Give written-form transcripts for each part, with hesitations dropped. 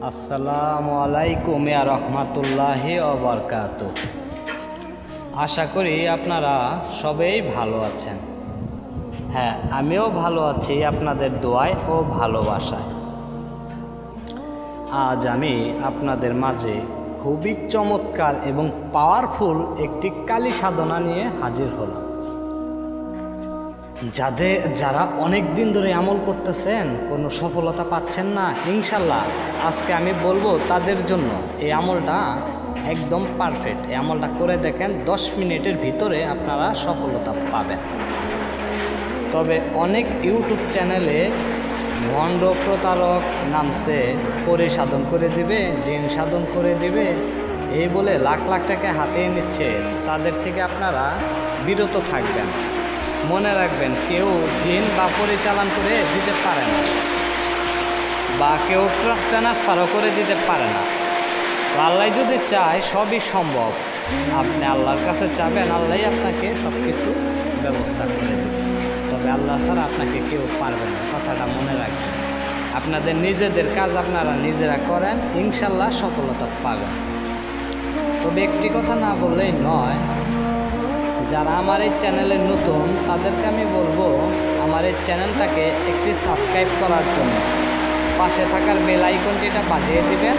আসসালামু আলাইকুম ওয়া রাহমাতুল্লাহি ওয়া বারাকাতুহু। আশা করি আপনারা সবাই ভালো আছেন। হ্যাঁ, আমিও ভালো আছি আপনাদের দোয়ায় ও ভালোবাসায়। আজ আমি আপনাদের মাঝে খুবই চমৎকার এবং পাওয়ারফুল একটি কালী সাধনা নিয়ে হাজির হলাম। যারা অনেক দিন ধরে আমল করতেছেন, কোনো সফলতা পাচ্ছেন না, ইনশাল্লাহ আজকে আমি বলবো তাদের জন্য এই আমলটা একদম পারফেক্ট। এই আমলটা করে দেখেন, 10 মিনিটের ভিতরে আপনারা সফলতা পাবেন। তবে অনেক ইউটিউব চ্যানেলে ভণ্ড প্রতারক নামছে, পরে সাধন করে দিবে, জিন সাধন করে দিবে, এই বলে লাখ লাখ টাকা হাতিয়ে নিচ্ছে। তাদের থেকে আপনারা বিরত থাকবেন। মনে রাখবেন, কেউ জিন বা পরিচালন করে দিতে পারে না, বা কেউ ট্রান্সফারও করে দিতে পারে না। আল্লাহ যদি চায় সবই সম্ভব। আপনি আল্লাহর কাছে চাবেন, আল্লাহই আপনাকে সব কিছু ব্যবস্থা করে দেবে। তবে আল্লাহ ছাড়া আপনাকে কেউ পারবে না, কথাটা মনে রাখবেন। আপনাদের নিজেদের কাজ আপনারা নিজেরা করেন, ইনশাল্লাহ সফলতা পাবেন। তবে একটি কথা না বললেই নয়, যারা আমার এই চ্যানেলে নতুন তাদেরকে আমি বলবো আমার এই চ্যানেলটাকে একটি সাবস্ক্রাইব করার জন্য পাশে থাকার বেল আইকনটিটা বাজিয়ে দিবেন,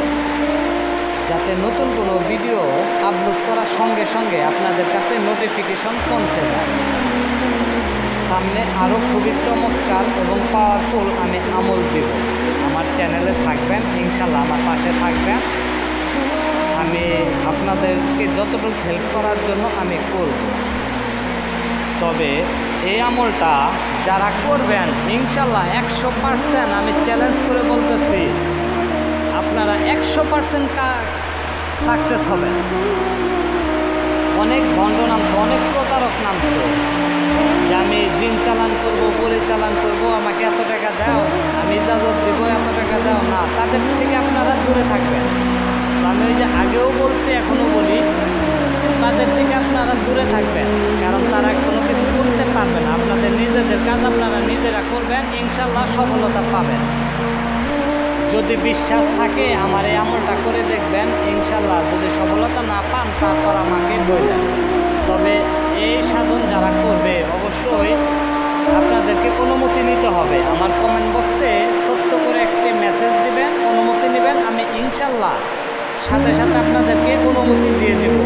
যাতে নতুন কোনো ভিডিও আপলোড করার সঙ্গে সঙ্গে আপনাদের কাছে নোটিফিকেশন পৌঁছে যায়। সামনে আরও খুবই চমৎকার এবং পাওয়ারফুল আমি আমল দেব। আমার চ্যানেলে থাকবেন, ইনশাল্লাহ আমার পাশে থাকবেন। আমি আপনাদেরকে যতটুকু হেল্প করার জন্য আমি করব। তবে এই আমলটা যারা করবেন, ইনশাল্লাহ 100% আমি চ্যালেঞ্জ করে বলতেছি, আপনারা 100% সাকসেস হবেন। অনেক ভণ্ড নামছে, অনেক প্রতারক নামছে যে আমি জিন চালান করবো, পরিচালন করবো, আমাকে এত টাকা দাও, আমি ইজাজত দিব, এত টাকা দাও না। তাদের থেকে আপনারা দূরে থাকবেন। আমি ওই যে আগেও বলছি, এখনও বলি, তাদের থেকে আপনারা দূরে থাকবেন। কারণ তারা কোনো কিছু করতে পারবে না। আপনাদের নিজেদের কাজ আপনারা নিজেরা করবেন, ইনশাল্লাহ সফলতা পাবেন। যদি বিশ্বাস থাকে আমার এই আমলটা করে দেখবেন, ইনশাল্লাহ। যদি সফলতা না পান তারপর আমাকে বলবেন। তবে এই সাধন যারা করবে, অবশ্যই আপনাদেরকে অনুমতি নিতে হবে। আমার কমেন্ট বক্সে ছোট্ট করে একটি মেসেজ দিবেন, অনুমতি নেবেন। আমি ইনশাল্লাহ সাথে সাথে আপনাদেরকে অনুমতি দিয়ে দেব।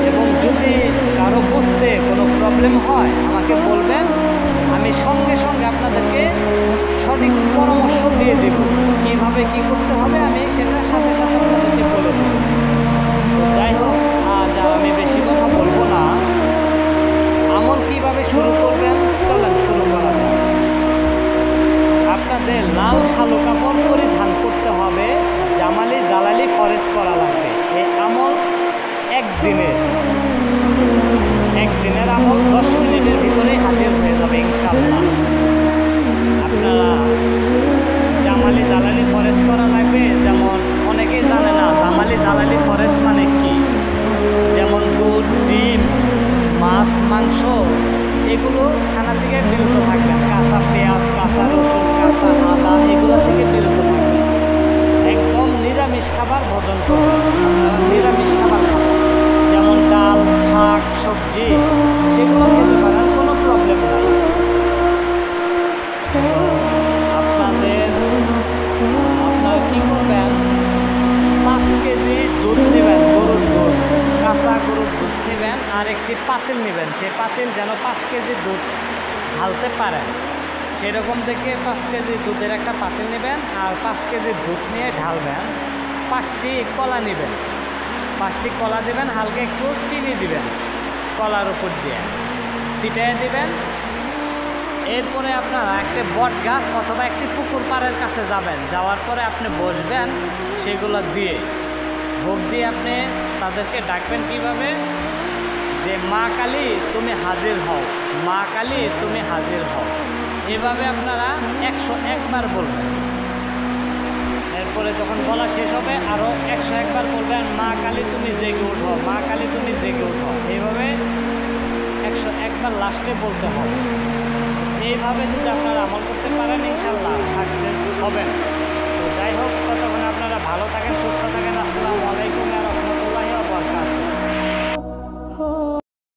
এবং যদি কারো বুঝতে কোনো প্রবলেম হয় আমাকে বলবেন, আমি সঙ্গে সঙ্গে আপনাদেরকে সঠিক পরামর্শ দিয়ে দেব। কীভাবে কী করতে হবে আমি সেটা সাথে সাথে আপনাদেরকে বলে দেব। তো যাই হোক, আজ আর আমি বেশি কথা বলবো না। আমল কীভাবে শুরু করবেন, চলেন শুরু করা যাক। আপনাদের লাল শালু কাপড় পরিধান করতে হবে, জামালি জালালি ফরেজ করা লাগবে। এই আমল একদিনের আমল 10 মিনিটের ভিতরেই হাজির হয়ে যাবে ইনশাআল্লাহ। আপনারা জামালি জালালি ফরেজ করা লাগবে। যেমন অনেকেই জানে না জামালি জালালি ফরেজ মানে কি। যেমন দুধ, ডিম, মাছ, মাংস, এগুলো খানা থেকে বিরত থাকবেন। কাঁচা পেঁয়াজ, কাঁচা রসুন, কাঁচা আদা, এগুলো থেকে বিরত থাকবেন। একদম নিরামিষ খাবার ভোজন করবেন। আপনারা নিরামিষ খাবার খাবেন, যেমন ডাল, শাক, সবজি, সেগুলো খেতে পারেন, কোনো প্রবলেম নাই। আপনারা কী করবেন, 5 কেজি দুধ নেবেন, গরুর দুধ, কাঁচা গরুর দুধ নেবেন। আর একটি পাতিল নেবেন, সেই পাতিল যেন 5 কেজি দুধ ঢালতে পারেন, সেরকম থেকে 5 কেজি দুধের একটা পাতিল নেবেন। আর 5 কেজি দুধ নিয়ে ঢালবেন। 5টি কলা নেবেন, 5টি কলা দেবেন, হালকা একটু চিনি দিবেন, কলার উপর দিয়ে ছিটিয়ে দিবেন। এরপরে আপনারা একটি বট গাছ অথবা একটি পুকুর পাড়ের কাছে যাবেন। যাওয়ার পরে আপনি বসবেন, সেগুলো দিয়ে ভোগ দিয়ে আপনি তাদেরকে ডাকবেন। কীভাবে? যে মা কালী তুমি হাজির হও, মা কালী তুমি হাজির হও। এভাবে আপনারা 101 বার বলবেন। এরপরে যখন বলা শেষ হবে আরও 101 বার বলবেন, মা কালী তুমি জেগে উঠো, মা কালী তুমি জেগে উঠো। এইভাবে 101 বার লাস্টে বলতে হবে। এইভাবে যদি আপনারা আমল করতে পারেন, ইনশাল্লাহ সাকসেস হবেন।